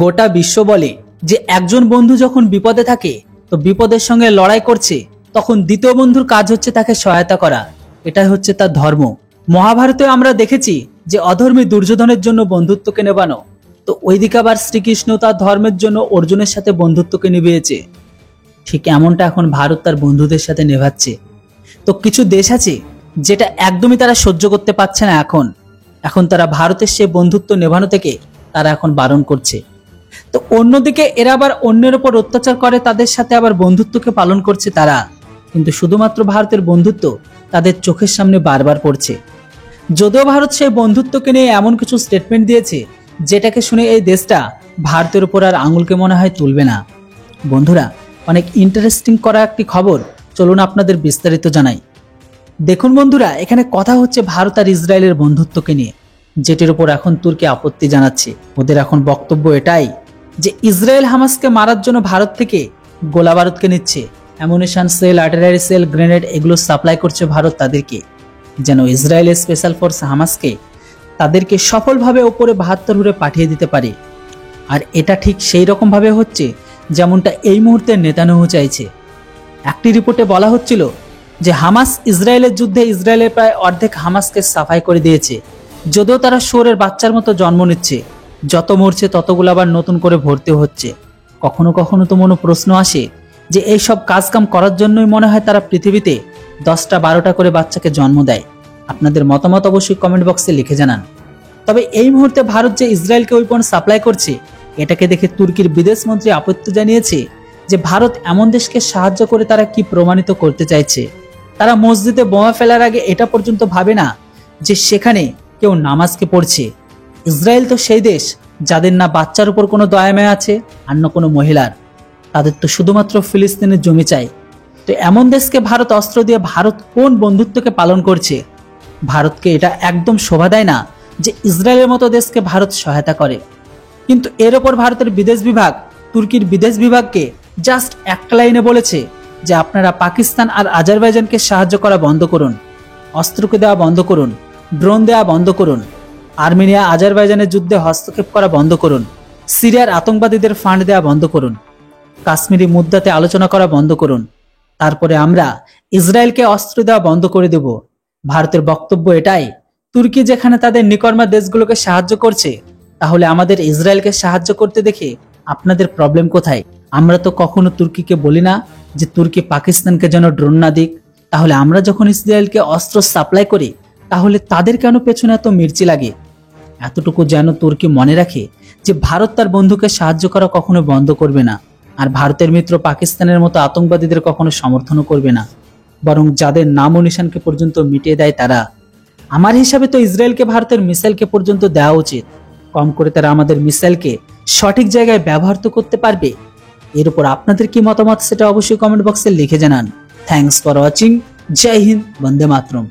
গোটা বিশ্ব বলে যে একজন বন্ধু যখন বিপদে থাকে তো বিপদের সঙ্গে লড়াই করছে, তখন দ্বিতীয় বন্ধুর কাজ হচ্ছে তাকে সহায়তা করা। এটাই হচ্ছে তার ধর্ম। মহাভারতে আমরা দেখেছি যে অধর্মী দুর্যোধনের জন্য বন্ধুত্বকে নেবানো, তো ওইদিকে আবার শ্রীকৃষ্ণ তার ধর্মের জন্য অর্জুনের সাথে বন্ধুত্বকে নিভিয়েছে। ঠিক এমনটা এখন ভারত তার বন্ধুদের সাথে নেভাচ্ছে। তো কিছু দেশ আছে যেটা একদমই তারা সহ্য করতে পারছে না। এখন তারা ভারতের সে বন্ধুত্ব নেভানো থেকে তারা এখন বারণ করছে। তো অন্যদিকে এরা আবার অন্যের উপর অত্যাচার করে, তাদের সাথে আবার বন্ধুত্বকে পালন করছে তারা। কিন্তু শুধুমাত্র ভারতের বন্ধুত্ব তাদের চোখের সামনে বারবার পড়ছে। যদিও ভারত সেই বন্ধুত্বকে নিয়ে এমন কিছু স্টেটমেন্ট দিয়েছে যেটাকে শুনে এই দেশটা ভারতের উপর আর আঙুলকে মনে হয় তুলবে না। বন্ধুরা, অনেক ইন্টারেস্টিং করা একটি খবর, চলুন আপনাদের বিস্তারিত জানাই। দেখুন বন্ধুরা, এখানে কথা হচ্ছে ভারত আর ইসরায়েলের বন্ধুত্বকে নিয়ে, যেটির উপর এখন তুর্কি আপত্তি জানাচ্ছে। ওদের এখন বক্তব্য এটাই যে ইসরায়েল হামাসকে মারার জন্য ভারত থেকে গোলা বারুদকে নিচ্ছে, ammunition shell, artillery shell, grenade এগুলো সাপ্লাই করছে ভারত তাদেরকে, যেন ইসরায়েলের স্পেশাল ফোর্স হামাসকে তাদেরকে সফলভাবে ওপরে 72 হুড়ে পাঠিয়ে দিতে পারে। আর এটা ঠিক সেই রকম ভাবে হচ্ছে যেমনটা এই মুহূর্তে নেতানিয়াহু চাইছে। একটি রিপোর্টে বলা হচ্ছিল যে হামাস ইসরায়েলের যুদ্ধে ইসরায়েলের প্রায় অর্ধেক হামাসকে সাফাই করে দিয়েছে। যদিও তারা শুয়োরের বাচ্চার মতো জন্ম নিচ্ছে, যত মরছে ততগুলো আবার নতুন করে ভর্তি হচ্ছে। কখনো কখনো তো মনে প্রশ্ন আসে যে এই সব কাজকাম করার জন্যই মনে হয় তারা পৃথিবীতে 10-12টা করে বাচ্চাকে জন্ম দেয়। আপনাদের মতামত অবশ্যই কমেন্ট বক্সে লিখে জানান। তবে এই মুহূর্তে ভারত যে ইসরায়েলকে ওয়েপন সাপ্লাই করছে, এটাকে দেখে তুর্কির বিদেশ মন্ত্রী আপত্তি জানিয়েছে যে ভারত এমন দেশকে সাহায্য করে তারা কি প্রমাণিত করতে চাইছে। তারা মসজিদে বোমা ফেলার আগে এটা পর্যন্ত ভাবে না যে সেখানে কেউ নামাজকে পড়ছে। ইসরায়েল তো সেই দেশ যাদের না বাচ্চার উপর কোনো দয়া মায়া আছে আর না কোনো মহিলার, তাদের তো শুধুমাত্র ফিলিস্তিনের জমি চাই। তো এমন দেশকে ভারত অস্ত্র দিয়ে ভারত কোন বন্ধুত্বকে পালন করছে? ভারতকে এটা একদম শোভা দেয় না যে ইসরায়েলের মতো দেশকে ভারত সহায়তা করে। কিন্তু এর ওপর ভারতের বিদেশ বিভাগ তুর্কির বিদেশ বিভাগকে জাস্ট একটা লাইনে বলেছে যে আপনারা পাকিস্তান আর আজারবাইজানকে সাহায্য করা বন্ধ করুন, অস্ত্রকে দেওয়া বন্ধ করুন, ড্রোন দেওয়া বন্ধ করুন, আর্মেনিয়া আজারবাইজানের যুদ্ধে হস্তক্ষেপ করা বন্ধ করুন, সিরিয়ার আতঙ্কবাদীদের ফান্ড দেওয়া বন্ধ করুন, কাশ্মীরি মুদ্দাতে আলোচনা করা বন্ধ করুন, তারপরে আমরা ইসরায়েলকে অস্ত্র দেওয়া বন্ধ করে দেব। ভারতের বক্তব্য এটাই, তুর্কি যেখানে তাদের নিকর্মা দেশগুলোকে সাহায্য করছে, তাহলে আমাদের ইসরায়েলকে সাহায্য করতে দেখে আপনাদের প্রবলেম কোথায়? আমরা তো কখনো তুর্কিকে বলি না যে তুর্কি পাকিস্তানকে যেন ড্রোন না দিক। তাহলে আমরা যখন ইসরায়েলকে অস্ত্র সাপ্লাই করি, তাহলে তাদের কেন পেছনে এত মির্চি লাগে? এতটুকু যেন তুর্কি মনে রাখে যে ভারত তার বন্ধুকে সাহায্য করা কখনো বন্ধ করবে না, আর ভারতের মিত্র পাকিস্তানের মতো আতঙ্কবাদীদের কখনো সমর্থনও করবে না, বরং যাদের নাম ও নিশানকে পর্যন্ত মিটিয়ে দেয় তারা। আমার হিসাবে তো ইসরায়েলকে ভারতের মিসাইলকে পর্যন্ত দেওয়া উচিত। কম করে তারা আমাদের মিসাইলকে সঠিক জায়গায় ব্যবহার তো করতে পারবে। এর উপর আপনাদের কি মতামত সেটা অবশ্যই কমেন্ট বক্সে লিখে জানান। Thanks for watching. Jai Hind, Vande Mataram.